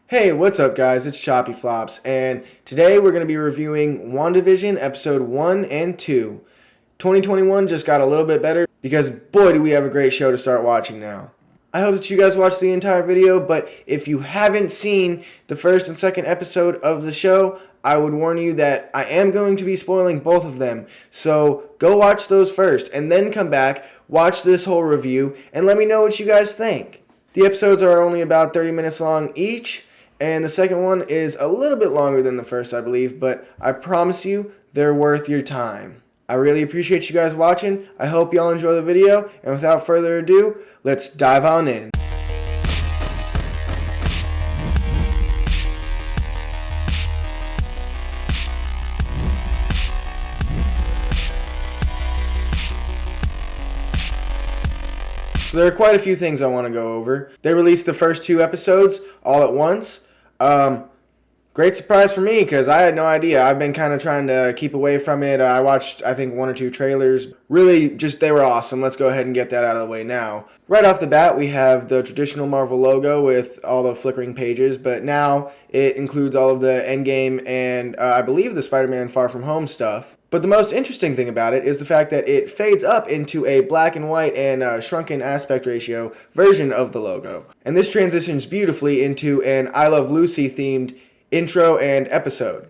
Hey, what's up guys? It's Choppy Flops, and today we're going to be reviewing WandaVision episode 1 and 2. 2021 just got a little bit better because boy do we have a great show to start watching now. I hope that you guys watched the entire video, but if you haven't seen the first and second episode of the show, I would warn you that I am going to be spoiling both of them. So go watch those first and then come back, watch this whole review, and let me know what you guys think. The episodes are only about 30 minutes long each, and the second one is a little bit longer than the first, I believe, but I promise you, they're worth your time. I really appreciate you guys watching. I hope y'all enjoy the video, and without further ado, let's dive on in. So there are quite a few things I want to go over. They released the first 2 episodes all at once. Great surprise for me because I had no idea. I've been kind of trying to keep away from it. I watched, I think, 1 or 2 trailers. Really, just they were awesome. Let's go ahead and get that out of the way now. Right off the bat, we have the traditional Marvel logo with all the flickering pages, but now it includes all of the Endgame and I believe the Spider-Man Far From Home stuff. But the most interesting thing about it is the fact that it fades up into a black and white and shrunken aspect ratio version of the logo. And this transitions beautifully into an I Love Lucy themed intro and episode.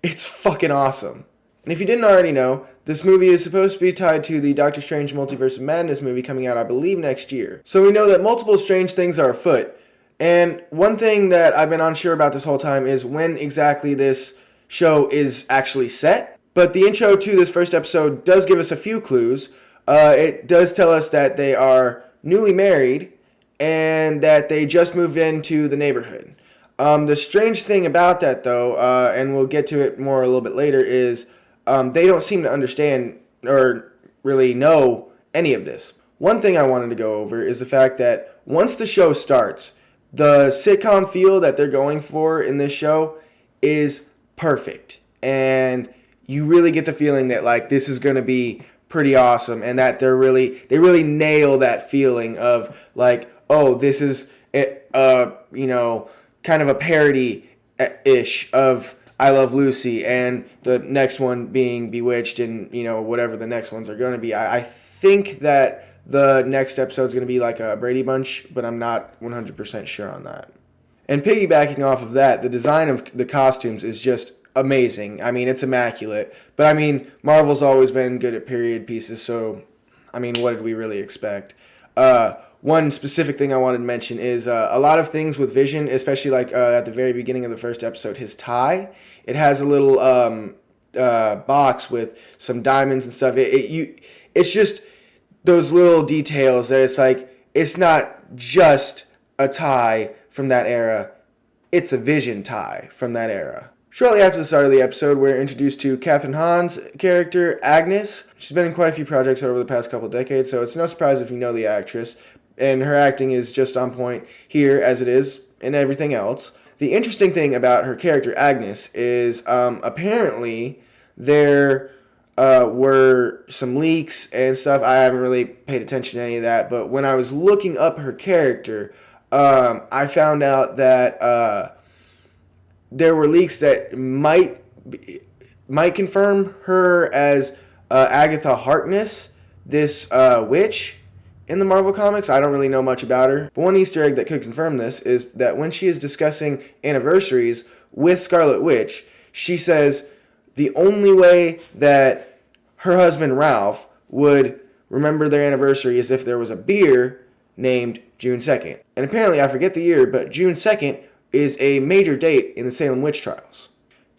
It's fucking awesome. And if you didn't already know, this movie is supposed to be tied to the Doctor Strange Multiverse of Madness movie coming out, I believe, next year. So we know that multiple strange things are afoot. And one thing that I've been unsure about this whole time is when exactly this show is actually set. But the intro to this first episode does give us a few clues. It does tell us that they are newly married and that they just moved into the neighborhood. The strange thing about that, though, and we'll get to it more a little bit later, is they don't seem to understand or really know any of this. One thing I wanted to go over is the fact that once the show starts, the sitcom feel that they're going for in this show is perfect. And you really get the feeling that like this is going to be pretty awesome and that they really nail that feeling of like, oh, this is kind of a parody-ish of I Love Lucy and the next one being Bewitched and, whatever the next ones are going to be. I think that the next episode is going to be like a Brady Bunch, but I'm not 100% sure on that. And piggybacking off of that, the design of the costumes is just amazing. I mean, it's immaculate. But, I mean, Marvel's always been good at period pieces, so, I mean, what did we really expect? One specific thing I wanted to mention is a lot of things with Vision, especially like at the very beginning of the first episode, his tie. It has a little box with some diamonds and stuff. It's just those little details that it's like, it's not just a tie from that era. It's a Vision tie from that era. Shortly after the start of the episode, we're introduced to Kathryn Hahn's character, Agnes. She's been in quite a few projects over the past couple decades, so it's no surprise if you know the actress. And her acting is just on point here, as it is in everything else. The interesting thing about her character, Agnes, is apparently there were some leaks and stuff. I haven't really paid attention to any of that, but when I was looking up her character, I found out that there were leaks that might confirm her as Agatha Harkness, this witch in the Marvel Comics. I don't really know much about her. But one Easter egg that could confirm this is that when she is discussing anniversaries with Scarlet Witch, she says the only way that her husband Ralph would remember their anniversary is if there was a beer named June 2nd. And apparently, I forget the year, but June 2nd is a major date in the Salem witch trials.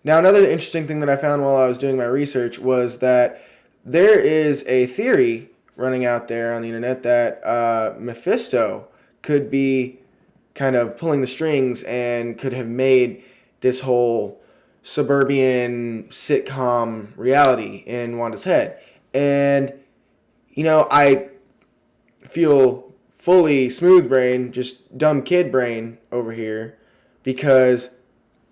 Now, another interesting thing that I found while I was doing my research was that there is a theory running out there on the internet that Mephisto could be kind of pulling the strings and could have made this whole suburban sitcom reality in Wanda's head. And, I feel fully smooth brain, just dumb kid brain over here, because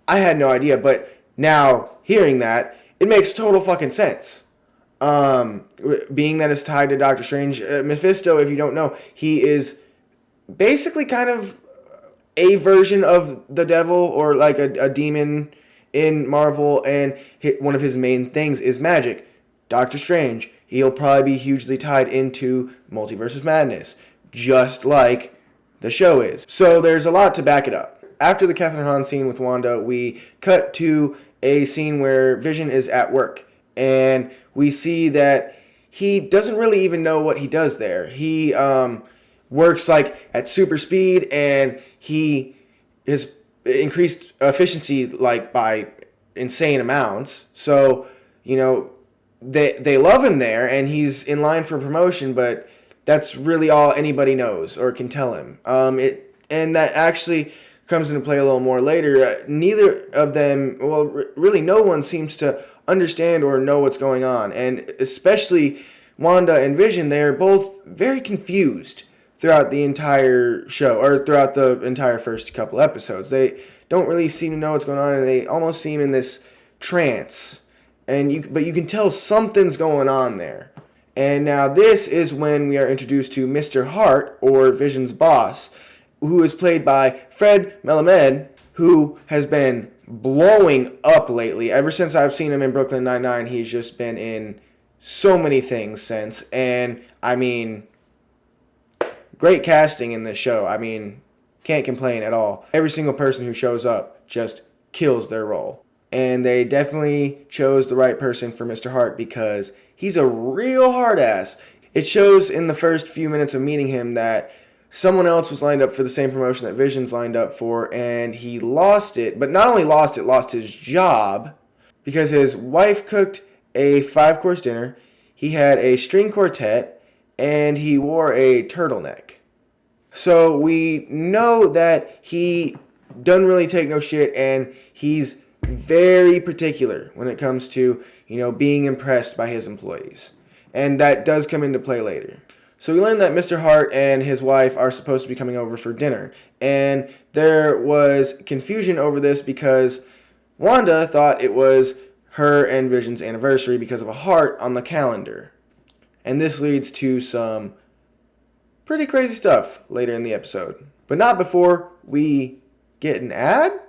I had no idea, but now hearing that, it makes total fucking sense. Being that it's tied to Doctor Strange, Mephisto, if you don't know, he is basically kind of a version of the devil or like a demon in Marvel, and one of his main things is magic. Doctor Strange, he'll probably be hugely tied into Multiverse of Madness, just like the show is. So there's a lot to back it up. After the Catherine Hahn scene with Wanda, we cut to a scene where Vision is at work, and we see that he doesn't really even know what he does there. He works like at super speed, and he has increased efficiency like by insane amounts. So, you know, they love him there, and he's in line for promotion, but that's really all anybody knows or can tell him. And that actually comes into play a little more later. Neither of them, well, really no one seems to understand or know what's going on. And especially Wanda and Vision, they are both very confused throughout the entire show, or throughout the entire first couple episodes. They don't really seem to know what's going on, and they almost seem in this trance. But you can tell something's going on there. And now this is when we are introduced to Mr. Hart, or Vision's boss, who is played by Fred Melamed, who has been blowing up lately. Ever since I've seen him in Brooklyn Nine-Nine, he's just been in so many things since. And, I mean, great casting in this show. I mean, can't complain at all. Every single person who shows up just kills their role. And they definitely chose the right person for Mr. Hart, because he's a real hard ass. It shows in the first few minutes of meeting him that someone else was lined up for the same promotion that Vision's lined up for, and he lost it. But not only lost it, lost his job, because his wife cooked a 5-course dinner, he had a string quartet, and he wore a turtleneck. So we know that he doesn't really take no shit, and he's very particular when it comes to, being impressed by his employees. And that does come into play later. So we learned that Mr. Hart and his wife are supposed to be coming over for dinner. And there was confusion over this because Wanda thought it was her and Vision's anniversary because of a heart on the calendar. And this leads to some pretty crazy stuff later in the episode. But not before we get an ad.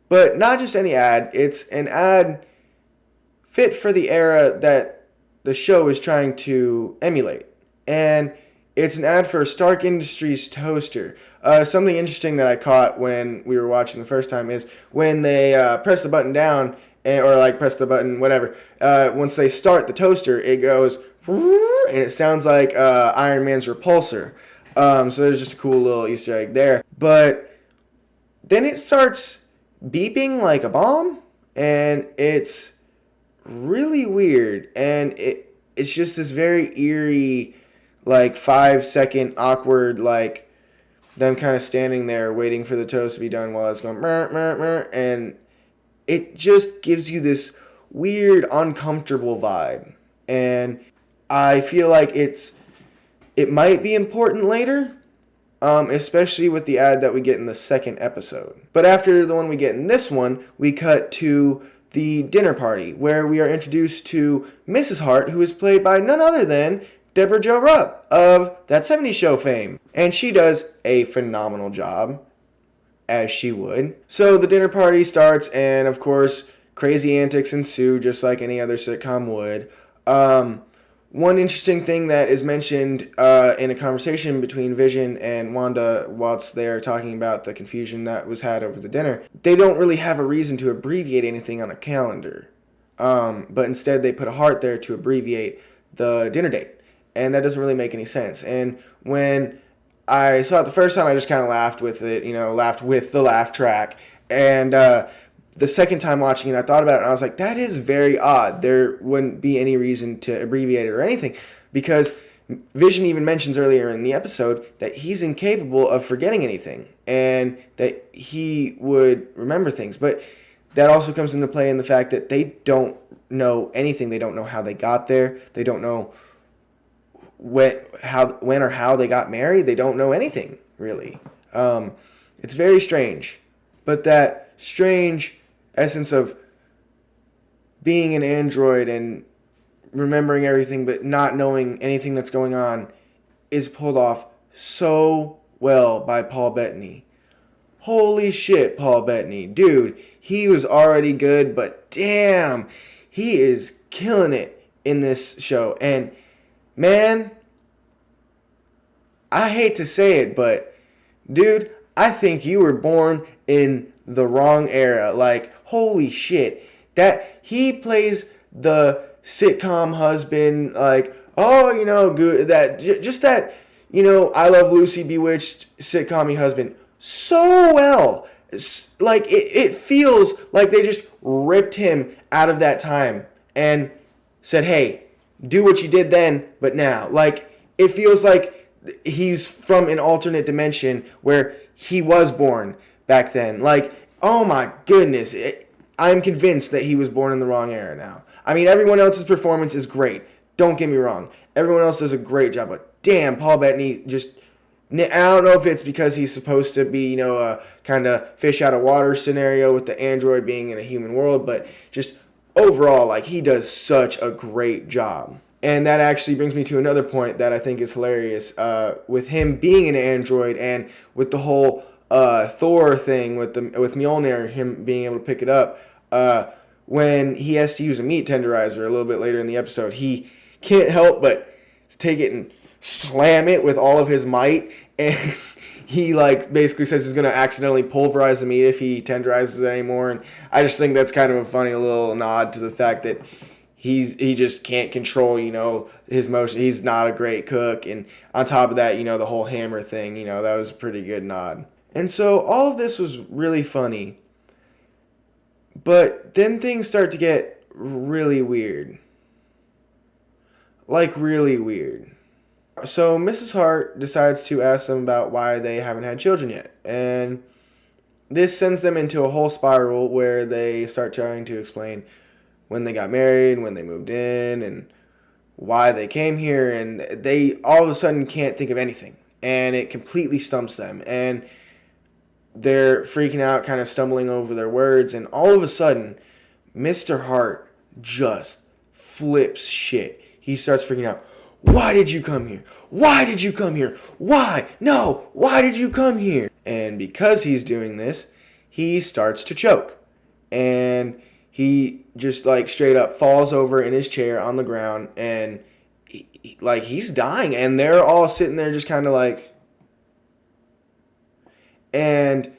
But not just any ad, it's an ad fit for the era that the show is trying to emulate. And it's an ad for Stark Industries toaster. Something interesting that I caught when we were watching the first time is when they press the button down, or press the button, whatever. Once they start the toaster, it goes, and it sounds like Iron Man's repulsor. So there's just a cool little Easter egg there. But then it starts beeping like a bomb, and it's really weird, and it's just this very eerie, 5-second awkward, them kind of standing there waiting for the toast to be done while it's going mer, mer, mer, and it just gives you this weird, uncomfortable vibe. And I feel like it might be important later, especially with the ad that we get in the second episode. But after the one we get in this one, we cut to the dinner party, where we are introduced to Mrs. Hart, who is played by none other than Deborah Jo Rupp of That 70s Show fame. And she does a phenomenal job, as she would. So the dinner party starts, and of course, crazy antics ensue, just like any other sitcom would. One interesting thing that is mentioned in a conversation between Vision and Wanda whilst they are talking about the confusion that was had over the dinner, they don't really have a reason to abbreviate anything on a calendar. But instead they put a heart there to abbreviate the dinner date. And that doesn't really make any sense. And when I saw it the first time, I just kind of laughed with it, laughed with the laugh track. And the second time watching it, I thought about it, and I was like, that is very odd. There wouldn't be any reason to abbreviate it or anything, because Vision even mentions earlier in the episode that he's incapable of forgetting anything, and that he would remember things. But that also comes into play in the fact that they don't know anything. They don't know how they got there. They don't know when or how they got married. They don't know anything, really. It's very strange. But that strange essence of being an android and remembering everything but not knowing anything that's going on is pulled off so well by Paul Bettany. Holy shit, Paul Bettany. Dude, he was already good, but damn, he is killing it in this show. And man, I hate to say it, but dude, I think you were born in the wrong era. Like, holy shit. That he plays the sitcom husband, like, oh, good, just that, I Love Lucy, Bewitched sitcom husband so well. Like, it feels like they just ripped him out of that time and said, hey, do what you did then, but now. Like, it feels like he's from an alternate dimension where he was born back then. Like, oh my goodness. I'm convinced that he was born in the wrong era now. I mean, everyone else's performance is great. Don't get me wrong. Everyone else does a great job. But damn, Paul Bettany just... I don't know if it's because he's supposed to be, a kind of fish out of water scenario with the android being in a human world. But just overall, like, he does such a great job. And that actually brings me to another point that I think is hilarious. With him being an android and with the whole Thor thing with Mjolnir, him being able to pick it up, when he has to use a meat tenderizer a little bit later in the episode, he can't help but take it and slam it with all of his might. And he basically says he's going to accidentally pulverize the meat if he tenderizes it anymore. And I just think that's kind of a funny little nod to the fact that he just can't control, his motion. He's not a great cook. And on top of that, the whole hammer thing, that was a pretty good nod. And so all of this was really funny. But then things start to get really weird. Like, really weird. So Mrs. Hart decides to ask them about why they haven't had children yet. And this sends them into a whole spiral where they start trying to explain when they got married, when they moved in, and why they came here, and they all of a sudden can't think of anything, and it completely stumps them, and they're freaking out, kind of stumbling over their words, and all of a sudden, Mr. Hart just flips shit. He starts freaking out. Why did you come here? Why did you come here? Why? No, why did you come here? And because he's doing this, he starts to choke, and he just straight up falls over in his chair on the ground, and he's dying, and they're all sitting there just kind of and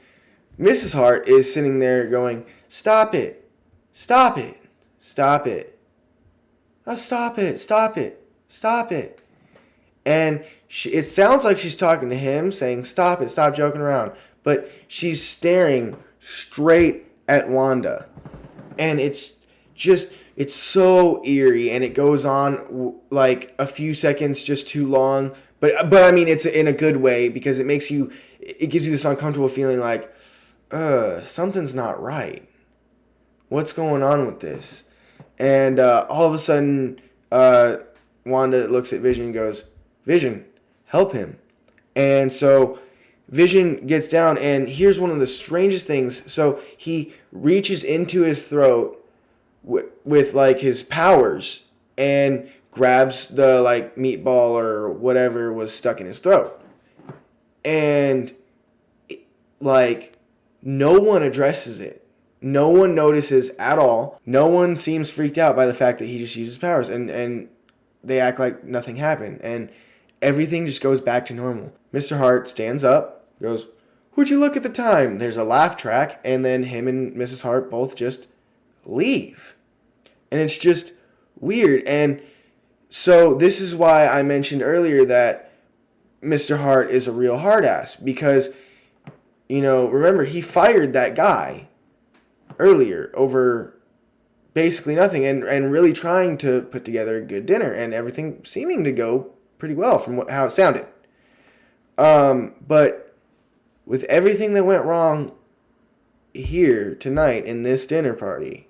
Mrs. Hart is sitting there going, stop it, stop it, stop it, oh, stop it, stop it, stop it. And it sounds like she's talking to him, saying, stop it, stop joking around, but she's staring straight at Wanda. And it's so eerie, and it goes on a few seconds just too long. But I mean, it's in a good way, because it gives you this uncomfortable feeling like, something's not right. What's going on with this? And all of a sudden, Wanda looks at Vision and goes, Vision, help him. And so Vision gets down, and here's one of the strangest things. So he reaches into his throat with his powers and grabs the meatball or whatever was stuck in his throat. And no one addresses it. No one notices at all. No one seems freaked out by the fact that he just uses powers, and they act like nothing happened. And everything just goes back to normal. Mr. Hart stands up, goes, would you look at the time? There's a laugh track, and then him and Mrs. Hart both just leave. And it's just weird. And so this is why I mentioned earlier that Mr. Hart is a real hard ass, because, remember, he fired that guy earlier over basically nothing, and really trying to put together a good dinner, and everything seeming to go pretty well from how it sounded. But with everything that went wrong here tonight in this dinner party,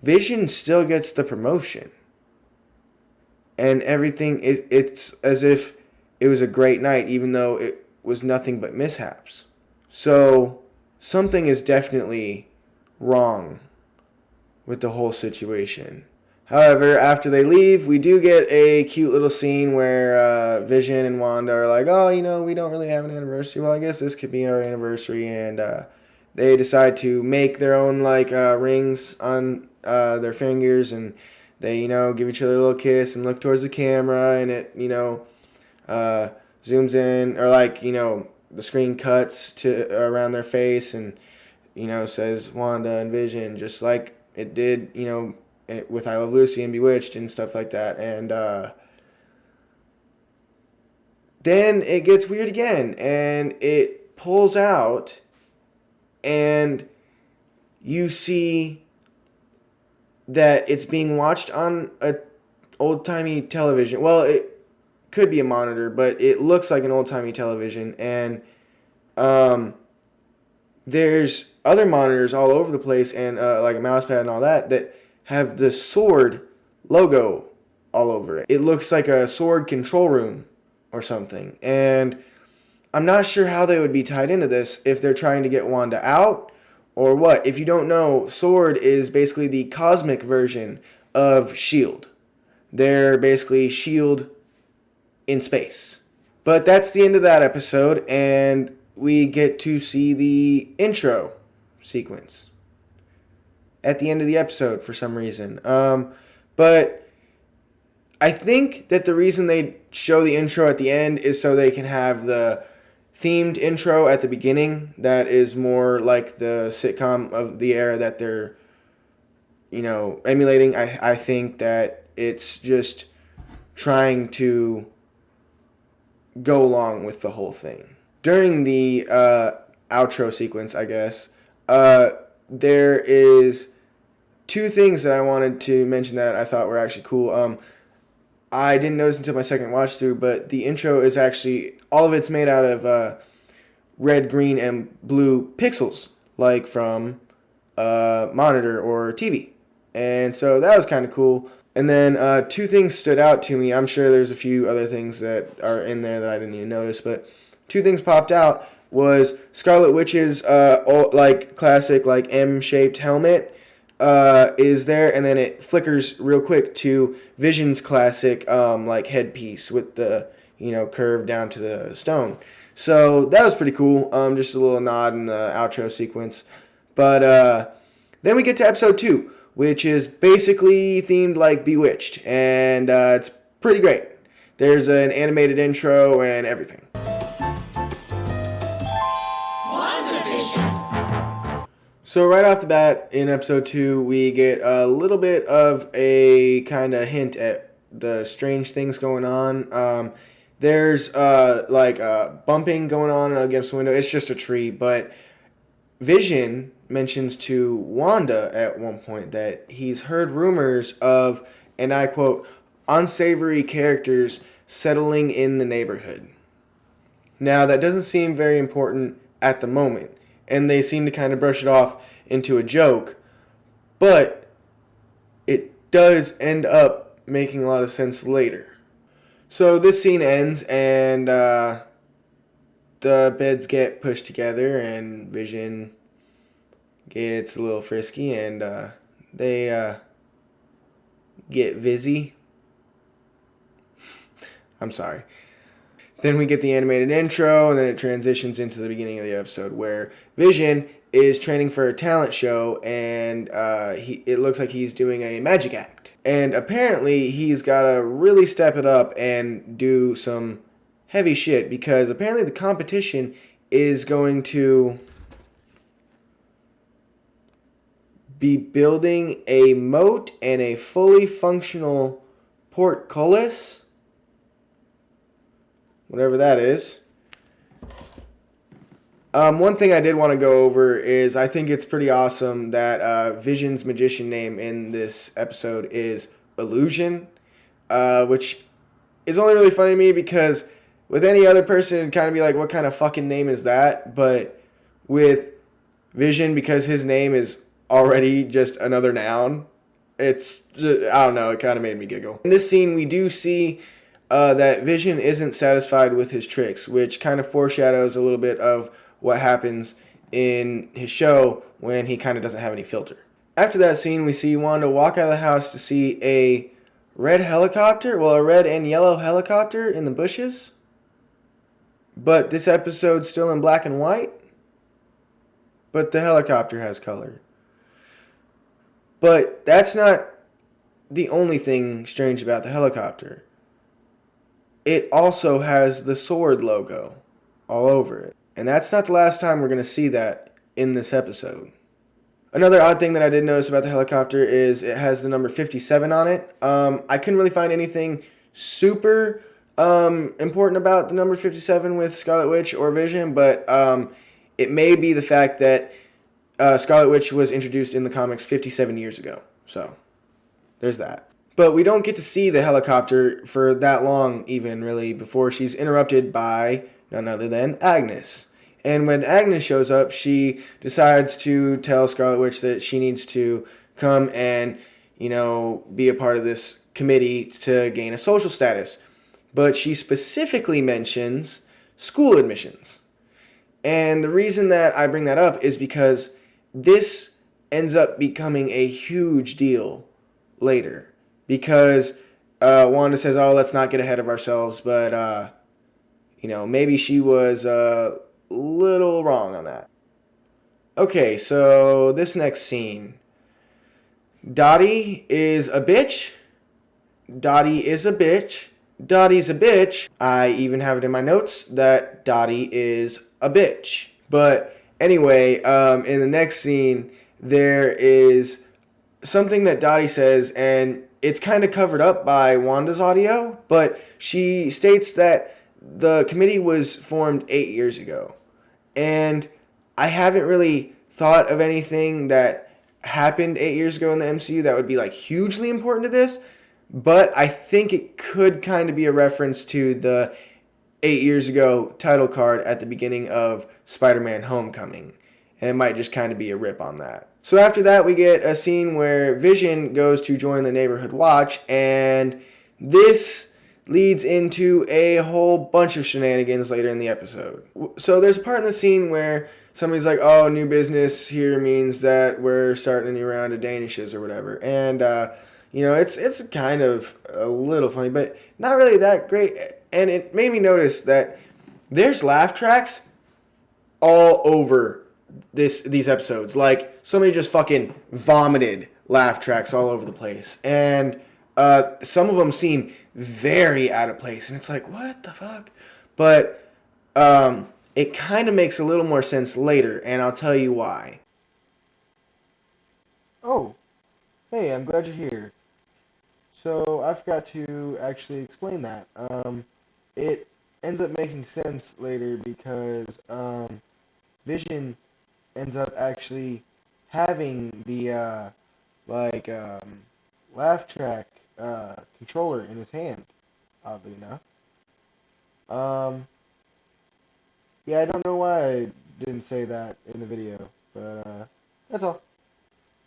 Vision still gets the promotion. And everything, it's as if it was a great night, even though it was nothing but mishaps. So something is definitely wrong with the whole situation. However, after they leave, we do get a cute little scene where Vision and Wanda are like, oh, we don't really have an anniversary. Well, I guess this could be our anniversary. And they decide to make their own, rings on their fingers. And they, give each other a little kiss and look towards the camera. And it, zooms in. Or, the screen cuts to around their face and, says Wanda and Vision, just like it did, with I Love Lucy and Bewitched and stuff like that. And then it gets weird again, and it pulls out, and you see that it's being watched on a old-timey television. Well, it could be a monitor, but it looks like an old-timey television, and there's other monitors all over the place, and like a mouse pad and all that have the sword logo all over it. It looks like a sword control room or something. And I'm not sure how they would be tied into this, if they're trying to get Wanda out or what. If you don't know, Sword is basically the cosmic version of S.H.I.E.L.D. They're basically S.H.I.E.L.D. in space. But that's the end of that episode, and we get to see the intro sequence at the end of the episode for some reason. But I think that the reason they show the intro at the end is so they can have the themed intro at the beginning that is more like the sitcom of the era that they're, emulating. I think that it's just trying to go along with the whole thing. During the outro sequence, I guess, there is two things that I wanted to mention that I thought were actually cool. I didn't notice until my second watch through, but the intro is actually, all of it's made out of red, green, and blue pixels, like from a monitor or TV. And so that was kind of cool. And then two things stood out to me. I'm sure there's a few other things that are in there that I didn't even notice, but two things popped out was Scarlet Witch's classic M-shaped helmet is there, and then it flickers real quick to Vision's classic headpiece with the curve down to the stone. So that was pretty cool. Just a little nod in the outro sequence. But then we get to episode 2, which is basically themed like Bewitched, and it's pretty great. There's an animated intro and everything. So right off the bat in episode 2, we get a little bit of a kind of hint at the strange things going on. There's bumping going on against the window. It's just a tree, but Vision mentions to Wanda at one point that he's heard rumors of, and I quote, unsavory characters settling in the neighborhood. Now, that doesn't seem very important at the moment, and they seem to kind of brush it off into a joke, but it does end up making a lot of sense later. So this scene ends, and the beds get pushed together, and Vision gets a little frisky, and they get Vizzy. I'm sorry. Then we get the animated intro, and then it transitions into the beginning of the episode where Vision is training for a talent show, and it looks like he's doing a magic act. And apparently he's got to really step it up and do some heavy shit, because apparently the competition is going to be building a moat and a fully functional portcullis, whatever that is. One thing I did want to go over is I think it's pretty awesome that Vision's magician name in this episode is Illusion, which is only really funny to me because with any other person it'd kind of be like, what kind of fucking name is that? But with Vision, because his name is already just another noun, it's just, I don't know, it kind of made me giggle. In this scene we do see that Vision isn't satisfied with his tricks, which kind of foreshadows a little bit of what happens in his show when he kind of doesn't have any filter. After that scene, we see Wanda walk out of the house to see a red helicopter. Well, a red and yellow helicopter in the bushes. But this episode's still in black and white. But the helicopter has color. But that's not the only thing strange about the helicopter. It also has the sword logo all over it. And that's not the last time we're going to see that in this episode. Another odd thing that I did notice about the helicopter is it has the number 57 on it. I couldn't really find anything super important about the number 57 with Scarlet Witch or Vision, but it may be the fact that Scarlet Witch was introduced in the comics 57 years ago. So, there's that. But we don't get to see the helicopter for that long even, really, before she's interrupted by none other than Agnes. And when Agnes shows up, she decides to tell Scarlet Witch that she needs to come and, be a part of this committee to gain a social status. But she specifically mentions school admissions. And the reason that I bring that up is because this ends up becoming a huge deal later. Because Wanda says, oh, let's not get ahead of ourselves, but, maybe she was little wrong on that. Okay, so this next scene. Dottie is a bitch. Dottie is a bitch. Dottie's a bitch. I even have it in my notes that Dottie is a bitch. But anyway, in the next scene, there is something that Dottie says, and it's kind of covered up by Wanda's audio, but she states that the committee was formed 8 years ago. And I haven't really thought of anything that happened 8 years ago in the MCU that would be like hugely important to this, but I think it could kind of be a reference to the 8 years ago title card at the beginning of Spider-Man Homecoming. And it might just kind of be a rip on that. So after that, we get a scene where Vision goes to join the neighborhood watch, and this leads into a whole bunch of shenanigans later in the episode. So there's a part in the scene where somebody's like, oh, new business here means that we're starting a new round of Danishes or whatever. And, it's kind of a little funny, but not really that great. And it made me notice that there's laugh tracks all over these episodes. Like, somebody just fucking vomited laugh tracks all over the place. And some of them seem very out of place, and it's like, what the fuck? But it kind of makes a little more sense later, and I'll tell you why. Oh, hey, I'm glad you're here. So I forgot to actually explain that. It ends up making sense later because Vision ends up actually having the laugh track controller in his hand, oddly enough. Yeah, I don't know why I didn't say that in the video, but that's all.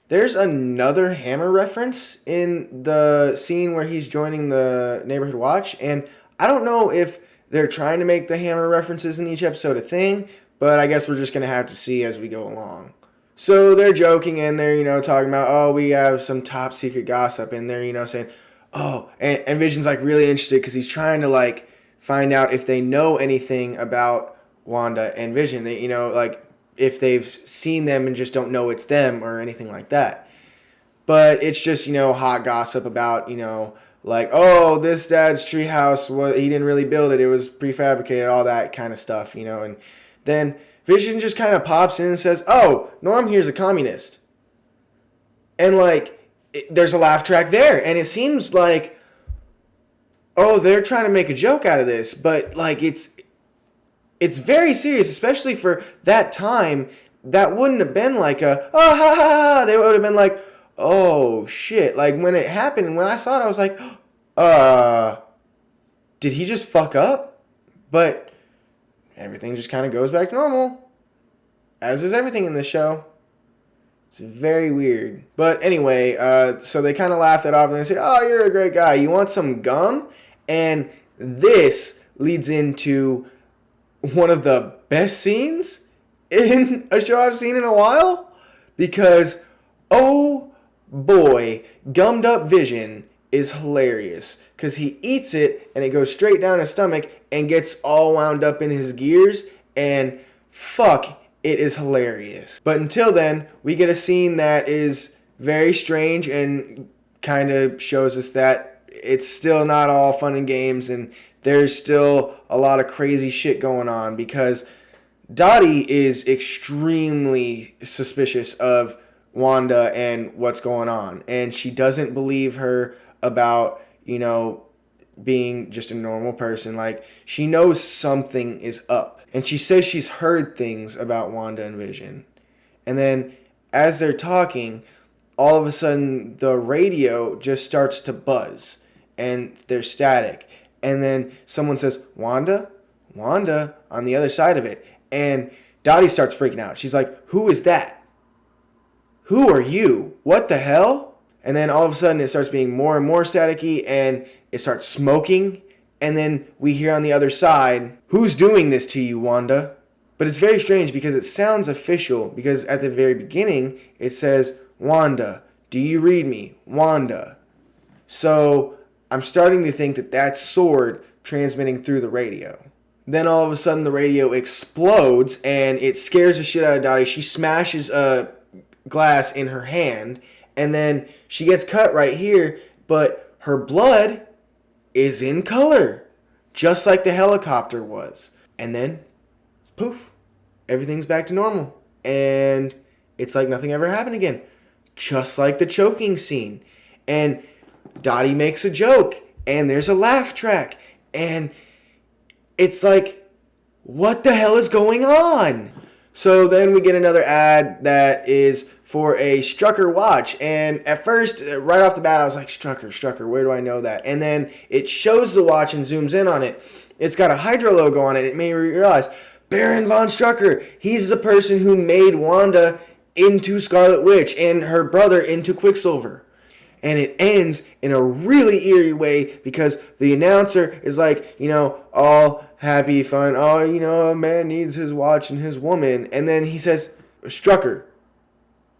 There's another Hammer reference in the scene where he's joining the neighborhood watch, and I don't know if they're trying to make the Hammer references in each episode a thing, but I guess we're just going to have to see as we go along. So they're joking and they're, talking about, oh, we have some top secret gossip, and they're, saying, oh, and Vision's like really interested because he's trying to like find out if they know anything about Wanda and Vision. They, if they've seen them and just don't know it's them or anything like that. But it's just, hot gossip about, like, oh, this dad's treehouse, he didn't really build it. It was prefabricated, all that kind of stuff, And then Vision just kind of pops in and says, oh, Norm here's a communist. And, there's a laugh track there. And it seems like, oh, they're trying to make a joke out of this. But, it's very serious, especially for that time. That wouldn't have been like a, oh, ha, ha, ha. They would have been like, oh, shit. Like, when it happened, and when I saw it, I was like, did he just fuck up? But everything just kind of goes back to normal. As is everything in this show. It's very weird. But anyway, so they kind of laughed it off and they say, oh, you're a great guy. You want some gum? And this leads into one of the best scenes in a show I've seen in a while. Because, Oh boy, gummed up Vision is hilarious because he eats it and it goes straight down his stomach and gets all wound up in his gears, and fuck, it is hilarious. But until then, we get a scene that is very strange and kind of shows us that it's still not all fun and games, and there's still a lot of crazy shit going on because Dottie is extremely suspicious of Wanda and what's going on. And she doesn't believe her about, being just a normal person. Like, she knows something is up. And she says she's heard things about Wanda and Vision. And then as they're talking, all of a sudden the radio just starts to buzz. And there's static. And then someone says, Wanda? Wanda on the other side of it. And Dottie starts freaking out. She's like, who is that? Who are you? What the hell? And then all of a sudden it starts being more and more staticky and it starts smoking. And then we hear on the other side, who's doing this to you, Wanda? But it's very strange because it sounds official because at the very beginning it says, Wanda, do you read me? Wanda. So I'm starting to think that that's Sword transmitting through the radio. Then all of a sudden the radio explodes and it scares the shit out of Dottie. She smashes a glass in her hand, and then she gets cut right here, but her blood is in color, just like the helicopter was. And then, poof, everything's back to normal. And it's like nothing ever happened again. Just like the choking scene. And Dottie makes a joke, and there's a laugh track. And it's like, what the hell is going on? So then we get another ad that is for a Strucker watch. And at first, right off the bat, I was like, Strucker, where do I know that? And then it shows the watch and zooms in on it. It's got a Hydra logo on it. It made me realize, Baron von Strucker, he's the person who made Wanda into Scarlet Witch and her brother into Quicksilver. And it ends in a really eerie way because the announcer is like, all happy, fun. Oh, a man needs his watch and his woman. And then he says, Strucker,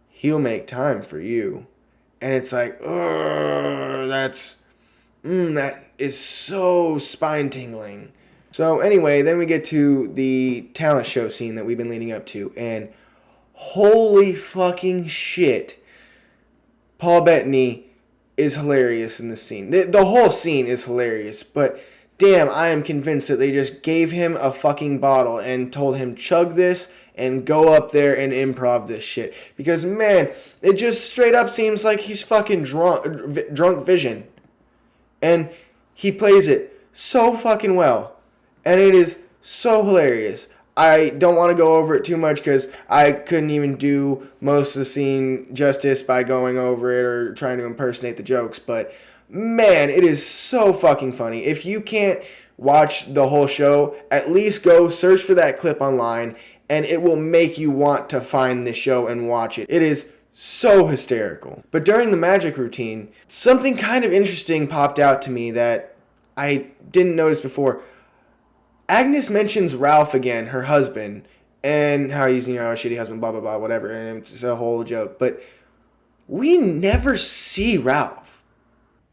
he'll make time for you. And it's like, that is so spine-tingling. So anyway, then we get to the talent show scene that we've been leading up to. And holy fucking shit, Paul Bettany is hilarious in this scene. The whole scene is hilarious, but damn, I am convinced that they just gave him a fucking bottle and told him chug this and go up there and improv this shit. Because, man, it just straight up seems like he's fucking drunk Vision. And he plays it so fucking well. And it is so hilarious. I don't want to go over it too much because I couldn't even do most of the scene justice by going over it or trying to impersonate the jokes. But, man, it is so fucking funny. If you can't watch the whole show, at least go search for that clip online and it will make you want to find the show and watch it. It is so hysterical. But during the magic routine, something kind of interesting popped out to me that I didn't notice before. Agnes mentions Ralph again, her husband, and how he's, a shitty husband, blah, blah, blah, whatever, and it's a whole joke. But we never see Ralph.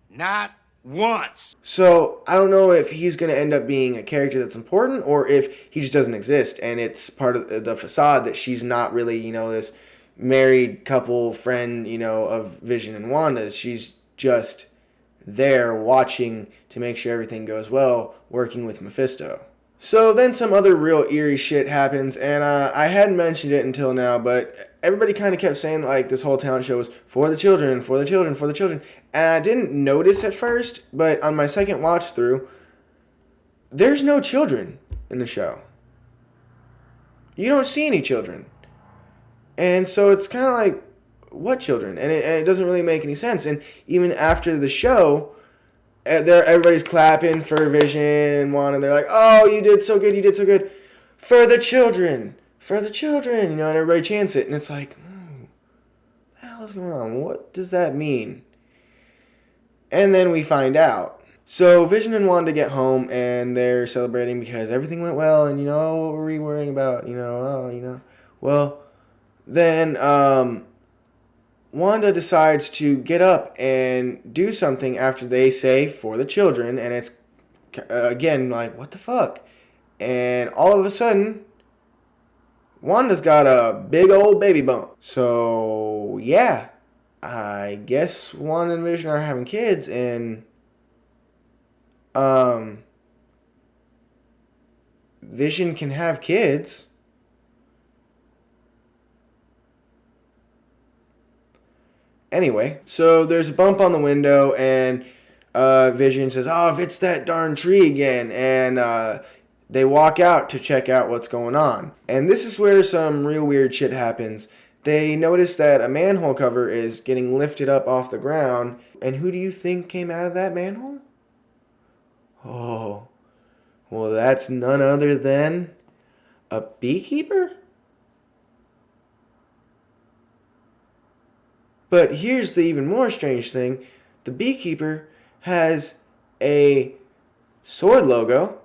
Not once. So I don't know if he's going to end up being a character that's important or if he just doesn't exist and it's part of the facade that she's not really, this married couple friend, of Vision and Wanda. She's just there watching to make sure everything goes well, working with Mephisto. So then some other real eerie shit happens, and I hadn't mentioned it until now, but everybody kind of kept saying like this whole talent show was for the children, for the children, for the children. And I didn't notice at first, but on my second watch through, there's no children in the show. You don't see any children. And so it's kind of like, what children? And it doesn't really make any sense. And even after the show, everybody's clapping for Vision and Wanda, and they're like, oh, you did so good, you did so good. For the children, and everybody chants it. And it's like, what the hell is going on? What does that mean? And then we find out. So Vision and Wanda get home, and they're celebrating because everything went well, and, what were we worrying about? Well, then Wanda decides to get up and do something after they say for the children, and it's again like, what the fuck? And all of a sudden, Wanda's got a big old baby bump. So yeah, I guess Wanda and Vision are having kids, and Vision can have kids. Anyway, so there's a bump on the window, and Vision says, "Oh, if it's that darn tree again," and they walk out to check out what's going on. And this is where some real weird shit happens. They notice that a manhole cover is getting lifted up off the ground, and who do you think came out of that manhole? Oh, well, that's none other than a beekeeper? But here's the even more strange thing. The beekeeper has a sword logo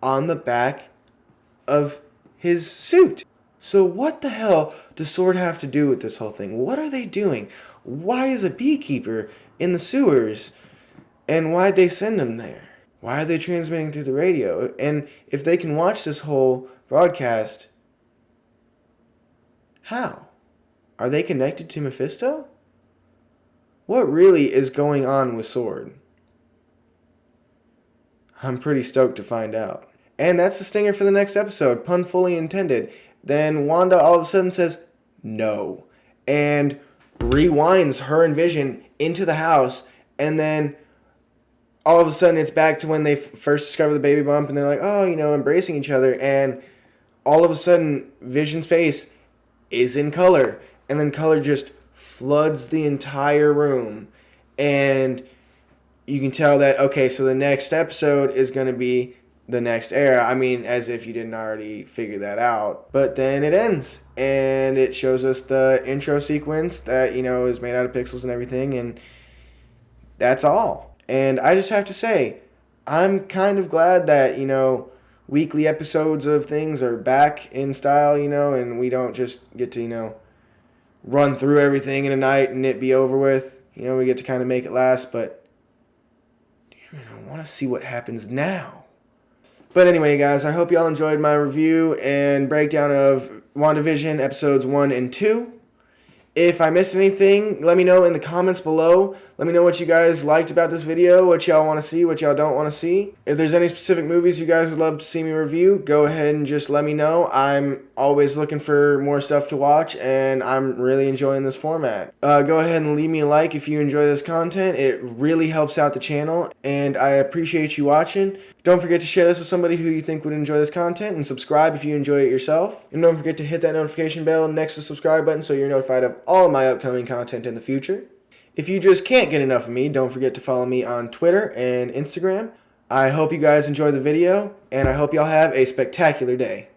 on the back of his suit. So what the hell does sword have to do with this whole thing? What are they doing? Why is a beekeeper in the sewers? And why'd they send him there? Why are they transmitting through the radio? And if they can watch this whole broadcast, how? Are they connected to Mephisto? What really is going on with Sword? I'm pretty stoked to find out. And that's the stinger for the next episode, pun fully intended. Then Wanda all of a sudden says, no, and rewinds her and Vision into the house, and then all of a sudden it's back to when they first discover the baby bump, and they're like, oh, embracing each other, and all of a sudden Vision's face is in color, and then color just floods the entire room, and you can tell that, okay, so the next episode is going to be the next era. I mean, as if you didn't already figure that out. But then it ends, and it shows us the intro sequence that, is made out of pixels and everything, and that's all. And I just have to say, I'm kind of glad that, weekly episodes of things are back in style, and we don't just get to, run through everything in a night and it be over with. We get to kind of make it last, but I want to see what happens now. But anyway, guys, I hope y'all enjoyed my review and breakdown of WandaVision episodes 1 and 2. If I missed anything, let me know in the comments below. Let me know what you guys liked about this video, what y'all want to see, what y'all don't want to see. If there's any specific movies you guys would love to see me review, go ahead and just let me know. I'm always looking for more stuff to watch, and I'm really enjoying this format. Go ahead and leave me a like if you enjoy this content. It really helps out the channel, and I appreciate you watching. Don't forget to share this with somebody who you think would enjoy this content, and subscribe if you enjoy it yourself. And don't forget to hit that notification bell next to the subscribe button so you're notified of all of my upcoming content in the future. If you just can't get enough of me, don't forget to follow me on Twitter and Instagram. I hope you guys enjoyed the video, and I hope y'all have a spectacular day.